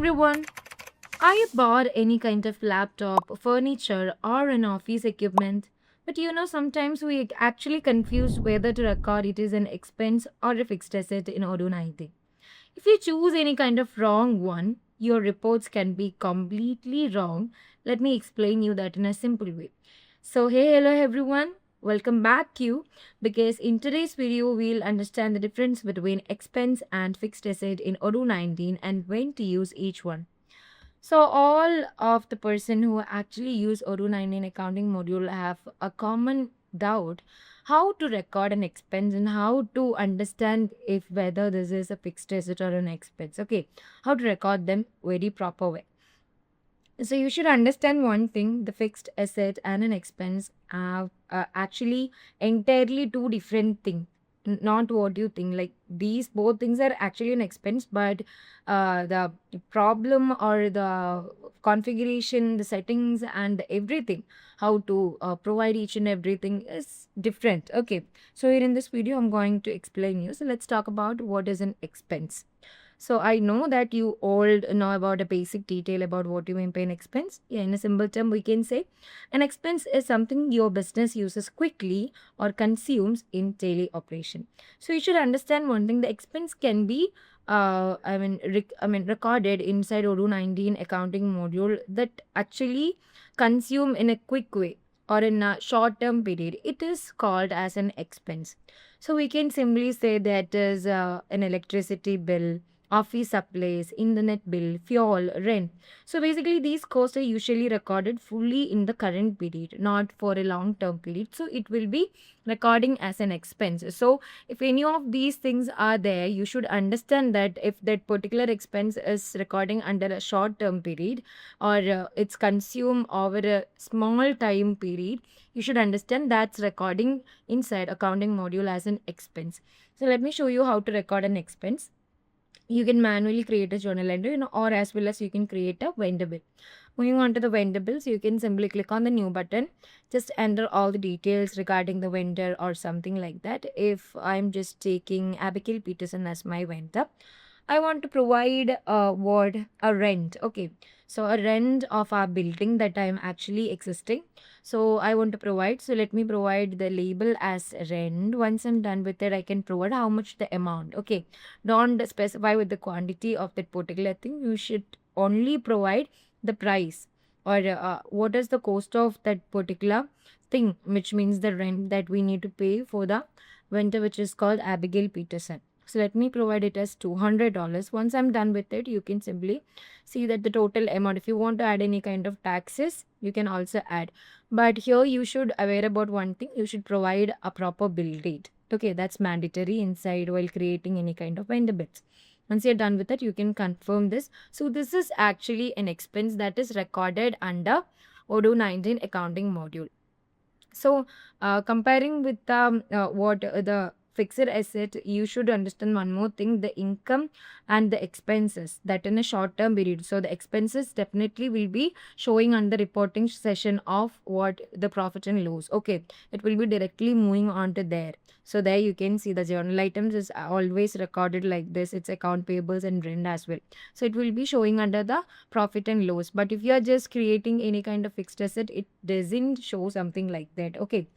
everyone. I bought any kind of laptop, furniture, or an office equipment. But sometimes we actually confuse whether to record it as an expense or a fixed asset in Odoo 90. If you choose any kind of wrong one, your reports can be completely wrong. Let me explain you that in a simple way. So, hey, hello everyone. Welcome back you because in today's video we'll understand the difference between expense and fixed asset in Odoo 19 and when to use each one. So all of the person who actually use Odoo 19 accounting module have a common doubt how to record an expense and how to understand if whether this is a fixed asset or an expense. Okay, how to record them very proper way. So you should understand one thing: the fixed asset and an expense are actually entirely two different things. Not what you think. Like these both things are actually an expense, but the problem or the configuration, the settings, and everything, how to provide each and everything is different. Okay, so here in this video, I'm going to explain you. So let's talk about what is an expense. So I know that you all know about a basic detail about what you mean by an expense. Yeah, in a simple term, we can say an expense is something your business uses quickly or consumes in daily operation. So you should understand one thing: the expense can be, recorded inside Odoo 19 accounting module that actually consume in a quick way or in a short term period. It is called as an expense. So we can simply say that is an electricity bill, office supplies, internet bill, fuel, rent. So basically, these costs are usually recorded fully in the current period, not for a long term period. So it will be recording as an expense. So if any of these things are there, you should understand that if that particular expense is recording under a short term period or it's consumed over a small time period, you should understand that's recording inside accounting module as an expense. So let me show you how to record an expense. You can manually create a journal entry, or as well as you can create a vendor bill. Moving on to the vendor bills, you can simply click on the new button, just enter all the details regarding the vendor or something like that. If I'm just taking Abigail Peterson as my vendor, I want to provide what a rent. Okay, so a rent of our building that I'm actually existing. So I want to provide. So let me provide the label as rent. Once I'm done with it, I can provide how much the amount. Okay, don't specify with the quantity of that particular thing. You should only provide the price or what is the cost of that particular thing, which means the rent that we need to pay for the vendor, which is called Abigail Peterson. So let me provide it as $200. Once I'm done with it, you can simply see that the total amount. If you want to add any kind of taxes, you can also add. But here you should aware about one thing. You should provide a proper bill date. Okay, that's mandatory inside while creating any kind of vendor bills. Once you're done with it, you can confirm this. So this is actually an expense that is recorded under Odoo 19 accounting module. So, comparing with the fixed asset, you should understand one more thing: the income and the expenses that in a short term period. So, the expenses definitely will be showing on the reporting session of what the profit and loss. Okay, it will be directly moving on to there. So, there you can see the journal items is always recorded like this. It's account payables and rent as well. So, it will be showing under the profit and loss. But if you are just creating any kind of fixed asset, it doesn't show something like that. Okay,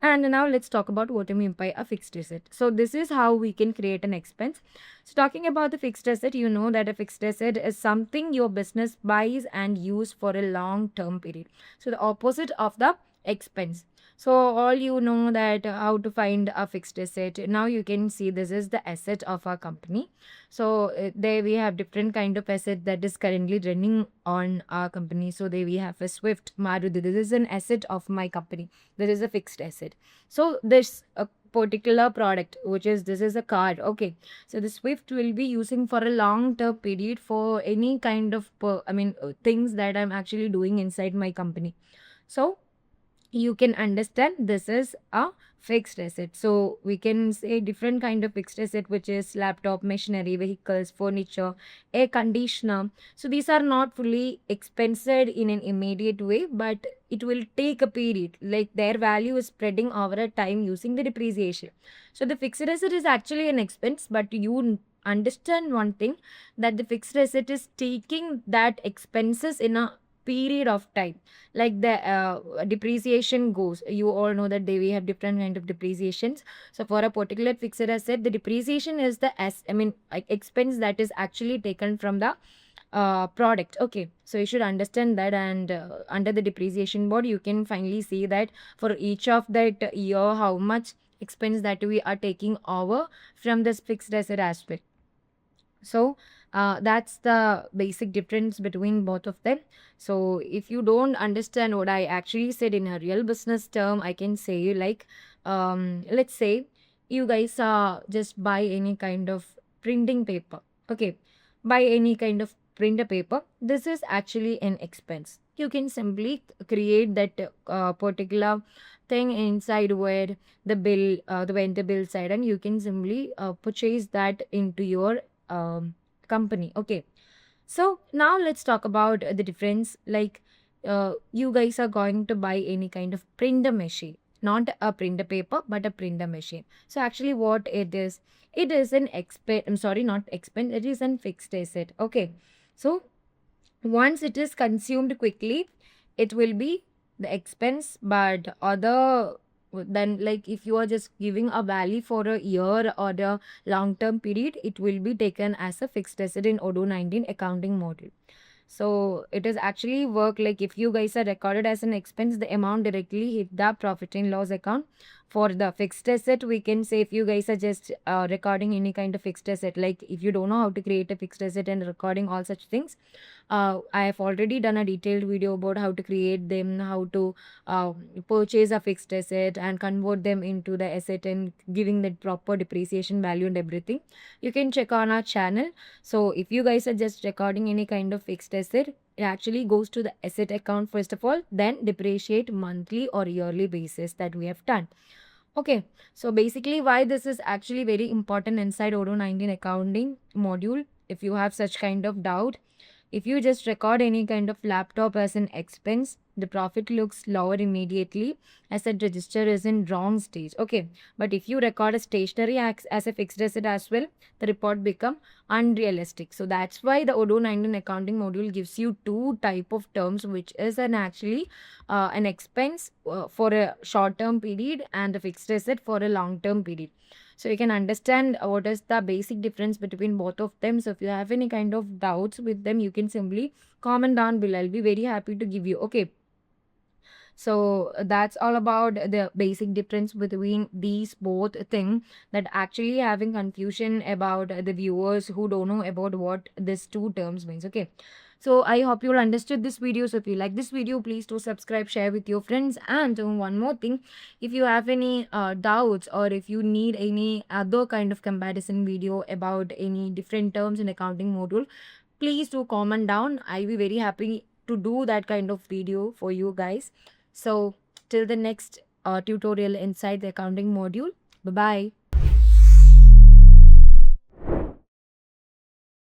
and now let's talk about what I mean by a fixed asset. So this is how we can create an expense. So talking about the fixed asset, you know that a fixed asset is something your business buys and use for a long term period. So the opposite of the expense. So all you know that how to find a fixed asset. Now you can see this is the asset of our company. So there we have different kind of asset that is currently running on our company. So there we have a Swift, Maruti. This is an asset of my company. This is a fixed asset. So this a particular product, which is this is a card. Okay, so the Swift will be using for a long term period for any kind of things that I'm actually doing inside my company. So you can understand this is a fixed asset. So we can say different kind of fixed asset, which is laptop, machinery, vehicles, furniture, air conditioner. So these are not fully expensed in an immediate way, but it will take a period, like their value is spreading over a time using the depreciation. So the fixed asset is actually an expense, but you understand one thing, that the fixed asset is taking that expenses in a period of time, like the depreciation goes. You all know that we have different kind of depreciations. So for a particular fixed asset, the depreciation is the like expense that is actually taken from the product. Okay, so you should understand that. And under the depreciation board, you can finally see that for each of that year how much expense that we are taking over from this fixed asset aspect. So that's the basic difference between both of them. So if you don't understand what I actually said in a real business term, I can say you like, let's say you guys just buy any kind of printing paper. Okay, buy any kind of printer paper. This is actually an expense. You can simply create that particular thing inside where the bill, the vendor bill side, and you can simply purchase that into your company. Okay, so now let's talk about the difference. Like, you guys are going to buy any kind of printer machine, not a printer paper, but a printer machine. So actually, what it is an expense. I'm sorry, not expense. It is an fixed asset. Okay, so once it is consumed quickly, it will be the expense. But other then, like if you are just giving a value for a year or a long term period, it will be taken as a fixed asset in Odoo 19 accounting model. So it is actually work like, if you guys are recorded as an expense, the amount directly hit the profit and loss account. For the fixed asset, we can say, if you guys are just recording any kind of fixed asset, like if you don't know how to create a fixed asset and recording all such things, I have already done a detailed video about how to create them, how to purchase a fixed asset and convert them into the asset and giving that proper depreciation value and everything. You can check on our channel. So if you guys are just recording any kind of fixed asset, it actually goes to the asset account first of all, then depreciate monthly or yearly basis that we have done. Okay, so basically why this is actually very important inside Odoo 19 accounting module. If you have such kind of doubt, if you just record any kind of laptop as an expense, the profit looks lower immediately as that register is in wrong stage. Okay, but if you record a stationery as a fixed asset as well, the report become unrealistic. So that's why the Odoo 19 accounting module gives you two type of terms, which is an expense for a short term period and a fixed asset for a long term period. So you can understand what is the basic difference between both of them. So if you have any kind of doubts with them, you can simply comment down below. I'll be very happy to give you. Okay, so that's all about the basic difference between these both things, that actually having confusion about the viewers who don't know about what these two terms means. Okay, so I hope you all understood this video. So if you like this video, please do subscribe, share with your friends. And one more thing, if you have any doubts, or if you need any other kind of comparison video about any different terms in accounting module, please do comment down. I'll be very happy to do that kind of video for you guys. So till the next tutorial inside the accounting module, bye bye.